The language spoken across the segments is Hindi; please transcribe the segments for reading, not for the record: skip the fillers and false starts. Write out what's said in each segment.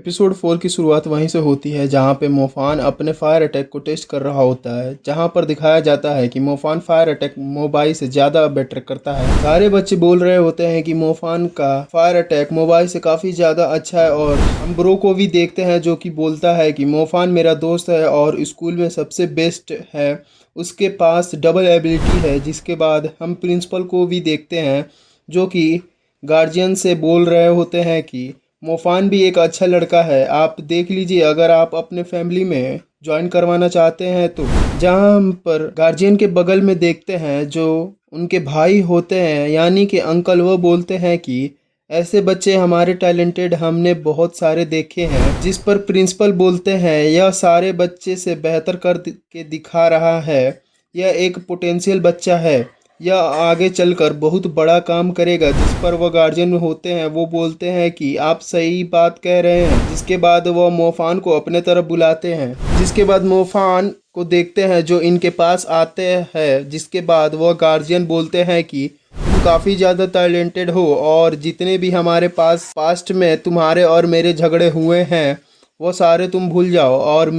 एपिसोड 4 की शुरुआत वहीं से होती है जहां पे मोफान अपने फायर अटैक को टेस्ट कर रहा होता है, जहां पर दिखाया जाता है कि मोफान फायर अटैक मोबाइल से ज़्यादा बेटर करता है। सारे बच्चे बोल रहे होते हैं कि मोफान का फायर अटैक मोबाइल से काफ़ी ज़्यादा अच्छा है और हम ब्रो को भी देखते हैं जो कि बोलता है कि मोफान मेरा दोस्त है और स्कूल में सबसे बेस्ट है, उसके पास डबल एबिलिटी है। जिसके बाद हम प्रिंसिपल को भी देखते हैं जो कि गार्जियन से बोल रहे होते हैं कि मोफान भी एक अच्छा लड़का है, आप देख लीजिए अगर आप अपने फैमिली में ज्वाइन करवाना चाहते हैं तो। जहां हम पर गार्जियन के बगल में देखते हैं जो उनके भाई होते हैं यानी कि अंकल, वो बोलते हैं कि ऐसे बच्चे हमारे टैलेंटेड हमने बहुत सारे देखे हैं। जिस पर प्रिंसिपल बोलते हैं यह सारे बच्चे से बेहतर कर के दिखा रहा है, यह एक पोटेंशियल बच्चा है, यह आगे चलकर बहुत बड़ा काम करेगा। जिस पर वह गार्जियन होते हैं वो बोलते हैं कि आप सही बात कह रहे हैं। जिसके बाद वह मोफान को अपने तरफ बुलाते हैं, जिसके बाद मोफान को देखते हैं जो इनके पास आते हैं। जिसके बाद वह गार्जियन बोलते हैं कि तुम काफ़ी ज़्यादा टैलेंटेड हो और जितने भी हमारे पास पास्ट में तुम्हारे और मेरे झगड़े हुए हैं वो सारे तुम भूल जाओ और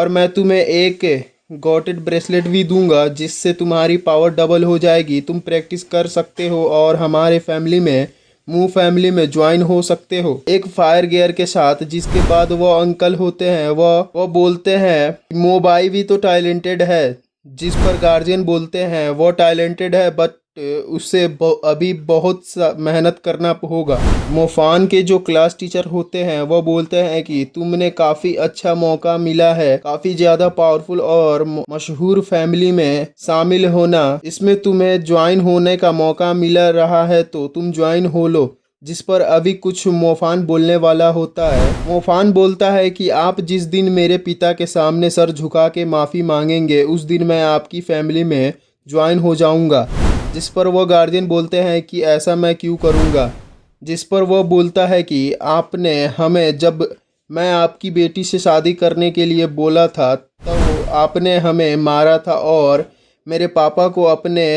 मैं तुम्हें एक गॉटेड ब्रेसलेट भी दूंगा जिससे तुम्हारी पावर डबल हो जाएगी। तुम प्रैक्टिस कर सकते हो और हमारे फैमिली में ज्वाइन हो सकते हो एक फायर गियर के साथ। जिसके बाद वो अंकल होते हैं वो बोलते हैं मोबाइल भी तो टैलेंटेड है। जिस पर गार्जियन बोलते हैं वो टैलेंटेड है बट उससे अभी बहुत मेहनत करना होगा। मोफान के जो क्लास टीचर होते हैं वो बोलते हैं कि तुमने काफ़ी अच्छा मौका मिला है, काफ़ी ज़्यादा पावरफुल और मशहूर फैमिली में शामिल होना, इसमें तुम्हें ज्वाइन होने का मौका मिला रहा है तो तुम ज्वाइन हो लो। जिस पर अभी कुछ मोफान बोलने वाला होता है। मोफान बोलता है कि आप जिस दिन मेरे पिता के सामने सर झुका के माफ़ी मांगेंगे उस दिन मैं आपकी फैमिली में ज्वाइन हो जाऊंगा। जिस पर वह गार्जियन बोलते हैं कि ऐसा मैं क्यों करूंगा। जिस पर वह बोलता है कि आपने हमें जब मैं आपकी बेटी से शादी करने के लिए बोला था तब आपने हमें मारा था और मेरे पापा को अपने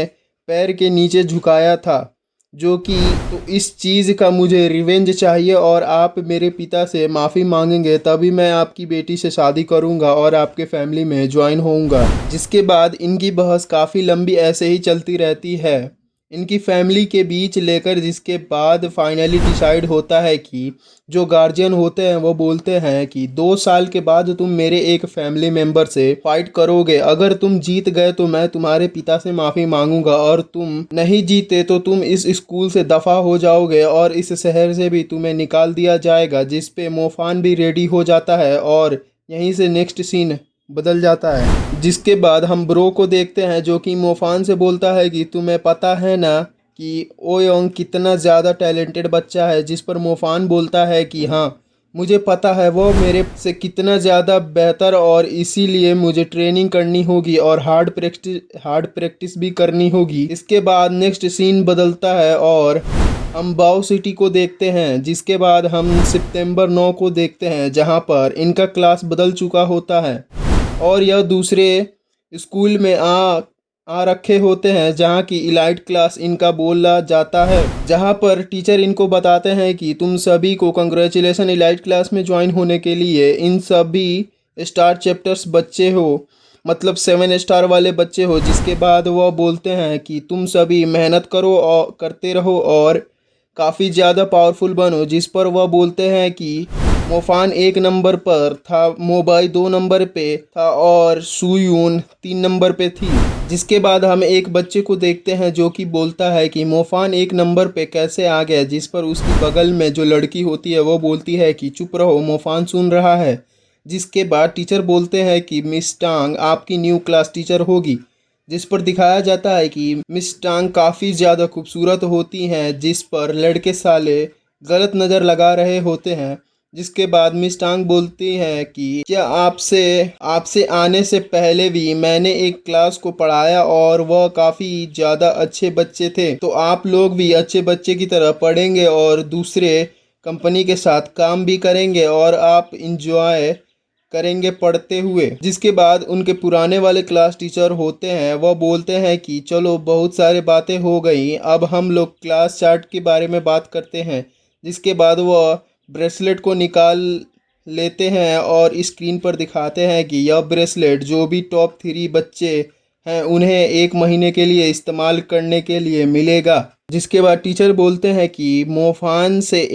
पैर के नीचे झुकाया था, जो कि तो इस चीज़ का मुझे रिवेंज चाहिए और आप मेरे पिता से माफ़ी मांगेंगे तभी मैं आपकी बेटी से शादी करूंगा और आपके फैमिली में ज्वाइन होऊंगा। जिसके बाद इनकी बहस काफ़ी लंबी ऐसे ही चलती रहती है इनकी फैमिली के बीच लेकर। जिसके बाद फाइनली डिसाइड होता है कि जो गार्जियन होते हैं वो बोलते हैं कि 2 साल के बाद तुम मेरे एक फैमिली मेंबर से फाइट करोगे, अगर तुम जीत गए तो मैं तुम्हारे पिता से माफ़ी मांगूंगा और तुम नहीं जीते तो तुम इस स्कूल से दफ़ा हो जाओगे और इस शहर से भी तुम्हें निकाल दिया जाएगा। जिस पे मोफान भी रेडी हो जाता है और यहीं से नेक्स्ट सीन बदल जाता है। जिसके बाद हम ब्रो को देखते हैं जो कि मोफान से बोलता है कि तुम्हें पता है ना कि ओयोंग कितना ज़्यादा टैलेंटेड बच्चा है। जिस पर मोफान बोलता है कि हाँ मुझे पता है वो मेरे से कितना ज़्यादा बेहतर और इसीलिए मुझे ट्रेनिंग करनी होगी और हार्ड प्रैक्टिस भी करनी होगी। इसके बाद नेक्स्ट सीन बदलता है और हम बाओ सिटी को देखते हैं। जिसके बाद हम सितंबर 9 को देखते हैं जहां पर इनका क्लास बदल चुका होता है और यह दूसरे स्कूल में आ रखे होते हैं जहाँ की इलाइट क्लास इनका बोला जाता है। जहाँ पर टीचर इनको बताते हैं कि तुम सभी को कंग्रेचुलेसन इलाइट क्लास में ज्वाइन होने के लिए। इन सभी स्टार चैप्टर्स बच्चे हो, मतलब 7 स्टार वाले बच्चे हो। जिसके बाद वह बोलते हैं कि तुम सभी मेहनत करो और करते रहो और काफ़ी ज़्यादा पावरफुल बनो। जिस पर वह बोलते हैं कि मोफान 1 नंबर पर था, मोबाइल 2 नंबर पे था और सुयून 3 नंबर पे थी। जिसके बाद हम एक बच्चे को देखते हैं जो कि बोलता है कि मोफान 1 नंबर पे कैसे आ गया। जिस पर उसकी बगल में जो लड़की होती है वो बोलती है कि चुप रहो, मोफान सुन रहा है। जिसके बाद टीचर बोलते हैं कि मिस टांग आपकी न्यू क्लास टीचर होगी। जिस पर दिखाया जाता है कि मिस टांग काफ़ी ज़्यादा खूबसूरत होती हैं, जिस पर लड़के साले गलत नज़र लगा रहे होते हैं। जिसके बाद मिस टांग बोलती हैं कि क्या आपसे आने से पहले भी मैंने एक क्लास को पढ़ाया और वह काफ़ी ज़्यादा अच्छे बच्चे थे, तो आप लोग भी अच्छे बच्चे की तरह पढ़ेंगे और दूसरे कंपनी के साथ काम भी करेंगे और आप इंजॉय करेंगे पढ़ते हुए। जिसके बाद उनके पुराने वाले क्लास टीचर होते हैं वह बोलते हैं कि चलो बहुत सारे बातें हो गई, अब हम लोग क्लास चार्ट के बारे में बात करते हैं। जिसके बाद वह ब्रेसलेट को लेते हैं और स्क्रीन पर दिखाते हैं कि यह ब्रेसलेट जो भी टॉप 3 बच्चे हैं उन्हें 1 महीने के लिए इस्तेमाल करने के लिए मिलेगा। जिसके बाद टीचर बोलते हैं कि मोफान से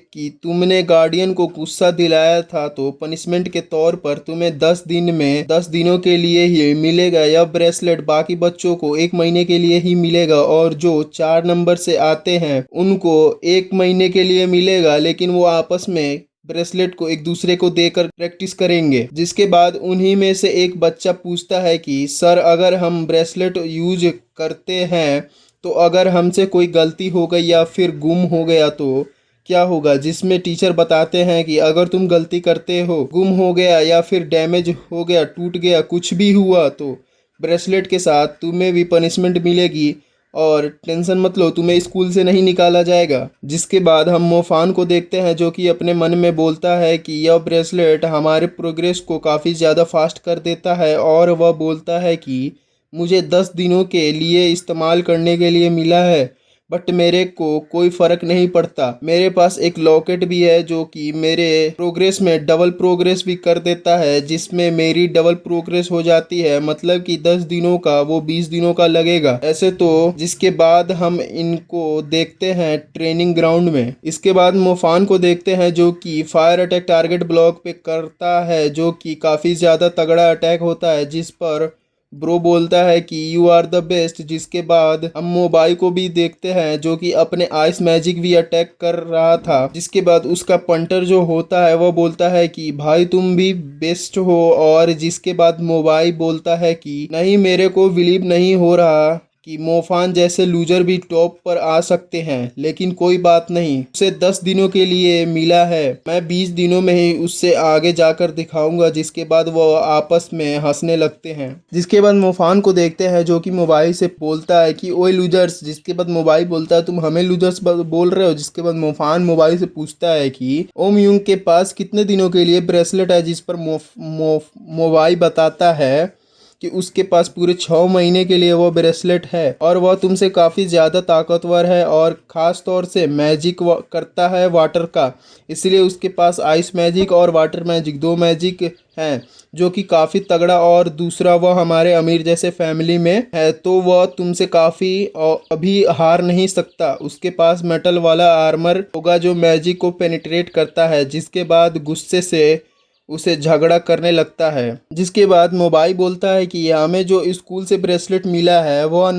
कि तुमने गार्डियन को गुस्सा दिलाया था तो पनिशमेंट के तौर पर तुम्हें 10 दिनों के लिए ही मिलेगा यह ब्रेसलेट, बाकी बच्चों को 1 महीने के लिए ही मिलेगा और जो 4 नंबर से आते हैं उनको 1 महीने के लिए मिलेगा, लेकिन वो आपस में ब्रेसलेट को एक दूसरे को देकर प्रैक्टिस करेंगे। जिसके बाद उन्हीं में से एक बच्चा पूछता है कि सर अगर हम ब्रेसलेट यूज करते हैं तो अगर हमसे कोई गलती हो गई या फिर गुम हो गया तो क्या होगा। जिसमें टीचर बताते हैं कि अगर तुम गलती करते हो, गुम हो गया या फिर डैमेज हो गया, टूट गया, कुछ भी हुआ तो ब्रेसलेट के साथ तुम्हें भी पनिशमेंट मिलेगी और टेंशन मत लो, तुम्हें स्कूल से नहीं निकाला जाएगा। जिसके बाद हम मोफान को देखते हैं जो कि अपने मन में बोलता है कि यह ब्रेसलेट हमारे प्रोग्रेस को काफ़ी ज़्यादा फास्ट कर देता है और वह बोलता है कि मुझे 10 दिनों के लिए इस्तेमाल करने के लिए मिला है बट मेरे को कोई फ़र्क नहीं पड़ता। मेरे पास एक लॉकेट भी है जो कि मेरे प्रोग्रेस में डबल प्रोग्रेस भी कर देता है, जिसमें मेरी डबल प्रोग्रेस हो जाती है, मतलब कि 10 दिनों का वो 20 दिनों का लगेगा ऐसे तो। जिसके बाद हम इनको देखते हैं ट्रेनिंग ग्राउंड में। इसके बाद मोफान को देखते हैं जो कि फायर अटैक टारगेट ब्लॉक पे करता है जो कि काफ़ी ज़्यादा तगड़ा अटैक होता है, जिस पर ब्रो बोलता है कि यू आर द बेस्ट। जिसके बाद हम मोबाइल को भी देखते हैं जो कि अपने आइस मैजिक भी अटैक कर रहा था। जिसके बाद उसका पंटर जो होता है वह बोलता है कि भाई तुम भी बेस्ट हो, और जिसके बाद मोबाइल बोलता है कि नहीं, मेरे को बिलीव नहीं हो रहा कि मोफान जैसे लूजर भी टॉप पर आ सकते हैं, लेकिन कोई बात नहीं, उसे 10 दिनों के लिए मिला है, मैं 20 दिनों में ही उससे आगे जाकर दिखाऊंगा। जिसके बाद वो आपस में हंसने लगते हैं। जिसके बाद मोफान को देखते हैं जो कि मोबाइल से बोलता है कि ओए लूजर्स। जिसके बाद मोबाइल बोलता है तुम हमें लूजर्स बोल रहे हो। जिसके बाद मोफान मोबाइल से पूछता है कि ओम यूंग के पास कितने दिनों के लिए ब्रेसलेट है, जिस पर मोबाइल बताता है कि उसके पास पूरे 6 महीने के लिए वो ब्रेसलेट है और वह तुमसे काफ़ी ज़्यादा ताकतवर है और ख़ास तौर से मैजिक करता है वाटर का, इसलिए उसके पास आइस मैजिक और वाटर मैजिक 2 मैजिक हैं जो कि काफ़ी तगड़ा। और दूसरा वह हमारे अमीर जैसे फैमिली में है तो वह तुमसे काफ़ी अभी हार नहीं सकता। उसके पास मेटल वाला आर्मर होगा जो मैजिक को पेनिट्रेट करता है। जिसके बाद गुस्से से उसे झगड़ा करने लगता है। जिसके बाद मोबाइल बोलता है कि हमें जो स्कूल से ब्रेसलेट मिला है वो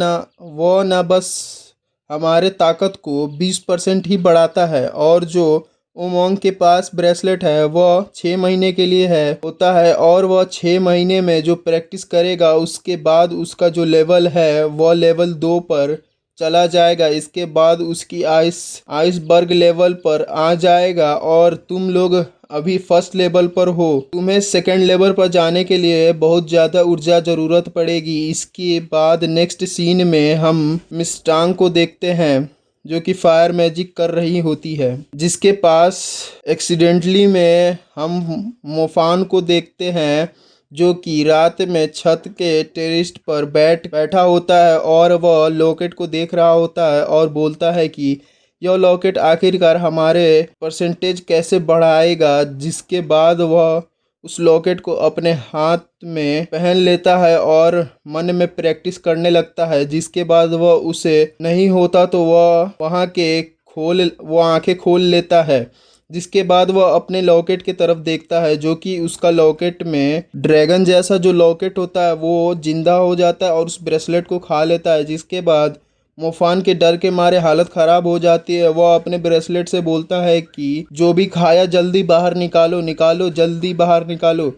ना बस हमारे ताकत को 20% ही बढ़ाता है, और जो ओमोंग के पास ब्रेसलेट है वह 6 महीने के लिए होता है और वह 6 महीने में जो प्रैक्टिस करेगा उसके बाद उसका जो लेवल है वह लेवल 2 पर चला जाएगा। इसके बाद उसकी आइसबर्ग लेवल पर आ जाएगा और तुम लोग अभी फर्स्ट लेवल पर हो, तुम्हें सेकंड लेवल पर जाने के लिए बहुत ज़्यादा ऊर्जा ज़रूरत पड़ेगी। इसके बाद नेक्स्ट सीन में हम मिस टांग को देखते हैं जो कि फायर मैजिक कर रही होती है। जिसके पास एक्सीडेंटली में हम मोफान को देखते हैं जो कि रात में छत के टेरेस पर बैठा होता है और वह लॉकेट को देख रहा होता है और बोलता है कि यह लॉकेट आखिरकार हमारे परसेंटेज कैसे बढ़ाएगा। जिसके बाद वह उस लॉकेट को अपने हाथ में पहन लेता है और मन में प्रैक्टिस करने लगता है। जिसके बाद वह उसे नहीं होता तो वह आंखें खोल लेता है। जिसके बाद वह अपने लॉकेट की तरफ देखता है जो कि उसका लॉकेट में ड्रैगन जैसा जो लॉकेट होता है वो जिंदा हो जाता है और उस ब्रेसलेट को खा लेता है। जिसके बाद मोफान के डर के मारे हालत ख़राब हो जाती है। वह अपने ब्रेसलेट से बोलता है कि जो भी खाया जल्दी बाहर निकालो, जल्दी बाहर निकालो,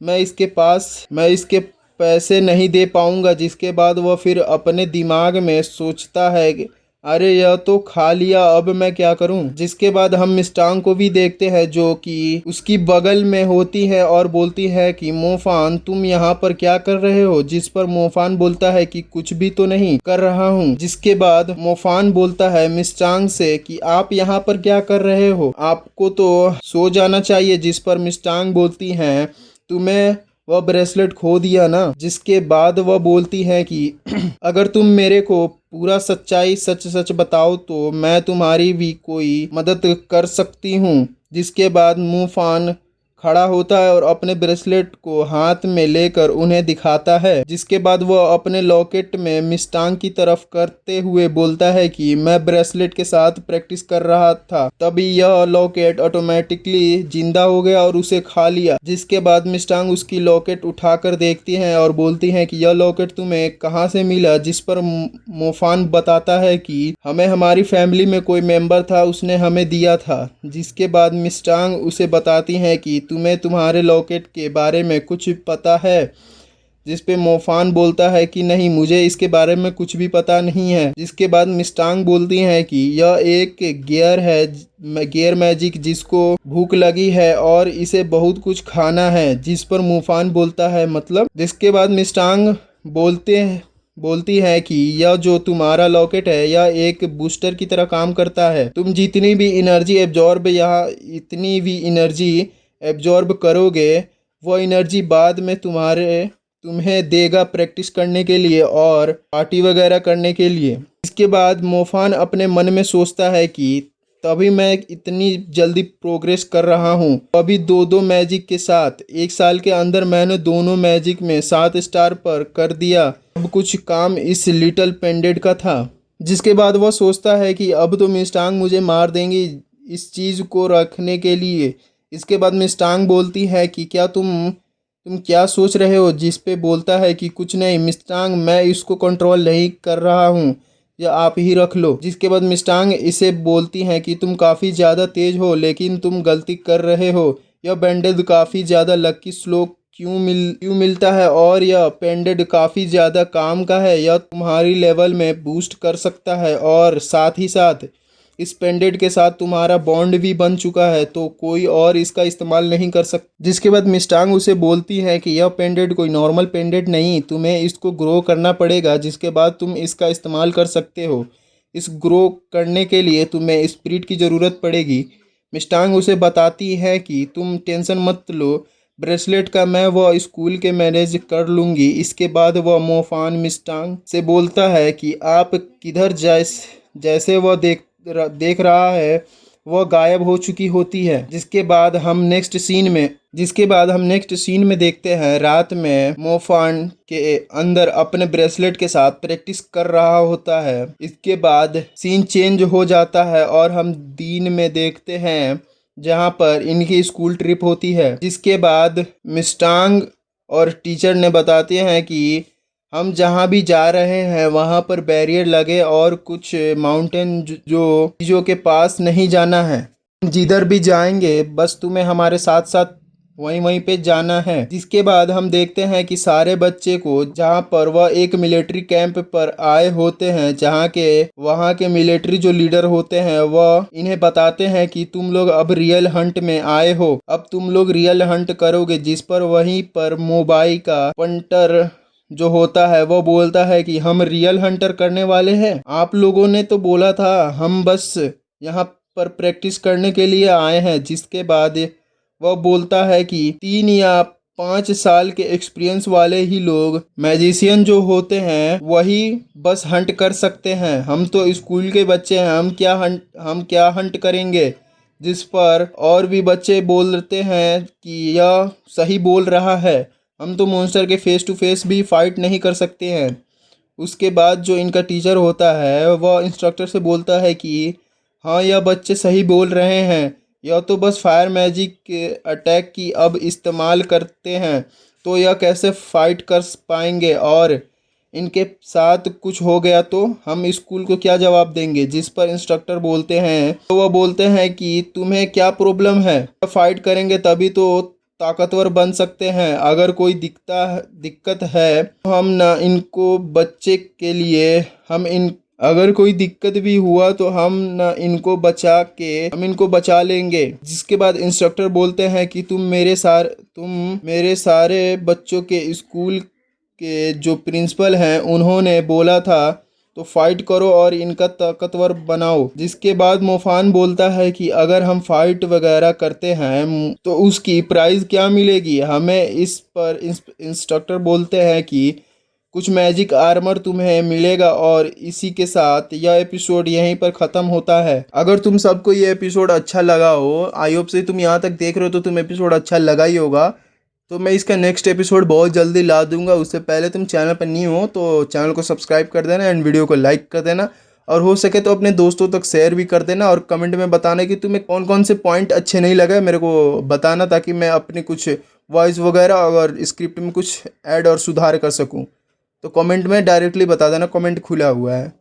मैं इसके पैसे नहीं दे पाऊँगा। जिसके बाद वह फिर अपने दिमाग में सोचता है कि अरे यह तो खा लिया, अब मैं क्या करूं। जिसके बाद हम मिस्टांग को भी देखते हैं जो कि उसकी बगल में होती है और बोलती है कि मोफान तुम यहाँ पर क्या कर रहे हो। जिस पर मोफान बोलता है कि कुछ भी तो नहीं कर रहा हूँ। जिसके बाद मोफान बोलता है मिस्टांग से कि आप यहाँ पर क्या कर रहे हो, आपको तो सो जाना चाहिए। जिस पर मिस्टांग बोलती हैं तुम्हें वह ब्रेसलेट खो दिया ना। जिसके बाद वह बोलती है कि अगर तुम मेरे को पूरा सच्चाई सच बताओ तो मैं तुम्हारी भी कोई मदद कर सकती हूँ। जिसके बाद मूफान खड़ा होता है और अपने ब्रेसलेट को हाथ में लेकर उन्हें दिखाता है। जिसके बाद वह अपने लॉकेट में मिस्टांग की तरफ करते हुए बोलता है कि मैं ब्रेसलेट के साथ प्रैक्टिस कर रहा था, तभी यह लॉकेट ऑटोमेटिकली जिंदा हो गया और उसे खा लिया। जिसके बाद मिस्टांग उसकी लॉकेट उठाकर देखती हैं और बोलती हैं कि यह लॉकेट तुम्हें कहाँ से मिला। जिस पर मूफान बताता है कि हमें हमारी फैमिली में कोई मेंबर था, उसने हमें दिया था। जिसके बाद मिस्टांग उसे बताती हैं कि तुम्हें तुम्हारे लॉकेट के बारे में कुछ पता है। जिस पे मोफान बोलता है कि नहीं, मुझे इसके बारे में कुछ भी पता नहीं है। जिसके बाद मिस्टांग बोलती हैं कि यह एक गियर है, गियर मैजिक, जिसको भूख लगी है और इसे बहुत कुछ खाना है। जिस पर मोफान बोलता है मतलब। जिसके बाद मिस्टांग बोलती है कि यह जो तुम्हारा लॉकेट है यह एक बूस्टर की तरह काम करता है। तुम जितनी भी एनर्जी एब्जॉर्ब करोगे, वो एनर्जी बाद में तुम्हें देगा प्रैक्टिस करने के लिए और पार्टी वगैरह करने के लिए। इसके बाद मोफान अपने मन में सोचता है कि तभी मैं इतनी जल्दी प्रोग्रेस कर रहा हूँ। अभी दो मैजिक के साथ 1 साल के अंदर मैंने दोनों मैजिक में 7 स्टार पर कर दिया। अब कुछ काम इस लिटिल पेंडेंट का था। जिसके बाद वह सोचता है कि अब तो मिस्टांग मुझे मार देंगी इस चीज़ को रखने के लिए। इसके बाद मिस्टांग बोलती है कि क्या तुम क्या सोच रहे हो। जिस पे बोलता है कि कुछ नहीं मिस्टांग, मैं इसको कंट्रोल नहीं कर रहा हूँ, या आप ही रख लो। जिसके बाद मिस्टांग इसे बोलती हैं कि तुम काफ़ी ज़्यादा तेज हो, लेकिन तुम गलती कर रहे हो। यह बैंडेड काफ़ी ज़्यादा लकी स्लो क्यों मिलता है और यह पेंडेड काफ़ी ज़्यादा काम का है। यह तुम्हारी लेवल में बूस्ट कर सकता है और साथ ही साथ इस पेंडेंट के साथ तुम्हारा बॉन्ड भी बन चुका है, तो कोई और इसका इस्तेमाल नहीं कर सकता। जिसके बाद मिस्टांग उसे बोलती है कि यह पेंडेंट कोई नॉर्मल पेंडेंट नहीं, तुम्हें इसको ग्रो करना पड़ेगा, जिसके बाद तुम इसका इस्तेमाल कर सकते हो। इस ग्रो करने के लिए तुम्हें स्पिरिट की ज़रूरत पड़ेगी। मिस्टांग उसे बताती है कि तुम टेंशन मत लो, ब्रेसलेट का मैं वह स्कूल के मैनेज कर लूँगी। इसके बाद वह मोफान मिस्टांग से बोलता है कि आप किधर जैसे वह देख रहा है वह गायब हो चुकी होती है। जिसके बाद हम नेक्स्ट सीन में देखते हैं रात में मोफान के अंदर अपने ब्रेसलेट के साथ प्रैक्टिस कर रहा होता है। इसके बाद सीन चेंज हो जाता है और हम दिन में देखते हैं जहां पर इनकी स्कूल ट्रिप होती है। जिसके बाद मिस्टांग और टीचर ने बताते हैं कि हम जहाँ भी जा रहे हैं वहाँ पर बैरियर लगे और कुछ माउंटेन जो चीज़ों के पास नहीं जाना है। जिधर भी जाएंगे बस तुम्हें हमारे साथ साथ वहीं पे जाना है। जिसके बाद हम देखते हैं कि सारे बच्चे को जहाँ पर वह एक मिलिट्री कैंप पर आए होते हैं, वहाँ के मिलिट्री जो लीडर होते हैं वह इन्हें बताते हैं कि तुम लोग अब रियल हंट में आए हो, अब तुम लोग रियल हंट करोगे। जिस पर वहीं पर मोबाइल का पंटर जो होता है वो बोलता है कि हम रियल हंटर करने वाले हैं, आप लोगों ने तो बोला था हम बस यहाँ पर प्रैक्टिस करने के लिए आए हैं। जिसके बाद वह बोलता है कि 3 या 5 साल के एक्सपीरियंस वाले ही लोग मैजिशियन जो होते हैं वही बस हंट कर सकते हैं, हम तो स्कूल के बच्चे हैं, हम क्या हंट करेंगे। जिस पर और भी बच्चे बोलते हैं कि यह सही बोल रहा है, हम तो मॉन्स्टर के फेस टू फेस भी फाइट नहीं कर सकते हैं। उसके बाद जो इनका टीचर होता है वह इंस्ट्रक्टर से बोलता है कि हाँ, यह बच्चे सही बोल रहे हैं, यह तो बस फायर मैजिक अटैक की अब इस्तेमाल करते हैं, तो यह कैसे फाइट कर पाएंगे, और इनके साथ कुछ हो गया तो हम स्कूल को क्या जवाब देंगे। जिस पर इंस्ट्रक्टर वह बोलते हैं कि तुम्हें क्या प्रॉब्लम है, फाइट करेंगे तभी तो ताकतवर बन सकते हैं, अगर कोई दिक्कत है तो हम ना इनको बच्चे के लिए अगर कोई दिक्कत भी हुआ तो हम ना इनको बचा लेंगे। जिसके बाद इंस्ट्रक्टर बोलते हैं कि तुम मेरे सारे बच्चों के स्कूल के जो प्रिंसिपल हैं उन्होंने बोला था, तो फाइट करो और इनका ताकतवर बनाओ। जिसके बाद मोफान बोलता है कि अगर हम फाइट वगैरह करते हैं तो उसकी प्राइज़ क्या मिलेगी हमें। इस पर इंस्ट्रक्टर बोलते हैं कि कुछ मैजिक आर्मर तुम्हें मिलेगा और इसी के साथ यह एपिसोड यहीं पर ख़त्म होता है। अगर तुम सबको ये एपिसोड अच्छा लगा हो, आई होप से तुम यहाँ तक देख रहे हो तो तुम एपिसोड अच्छा लगा ही होगा, तो मैं इसका नेक्स्ट एपिसोड बहुत जल्दी ला दूंगा। उससे पहले तुम चैनल पर न्यू हो तो चैनल को सब्सक्राइब कर देना एंड वीडियो को लाइक कर देना, और हो सके तो अपने दोस्तों तक शेयर भी कर देना, और कमेंट में बताना कि तुम्हें कौन कौन से पॉइंट अच्छे नहीं लगे मेरे को बताना, ताकि मैं अपने कुछ वॉइस वगैरह और स्क्रिप्ट में कुछ ऐड और सुधार कर सकूं। तो कमेंट में डायरेक्टली बता देना, कमेंट खुला हुआ है।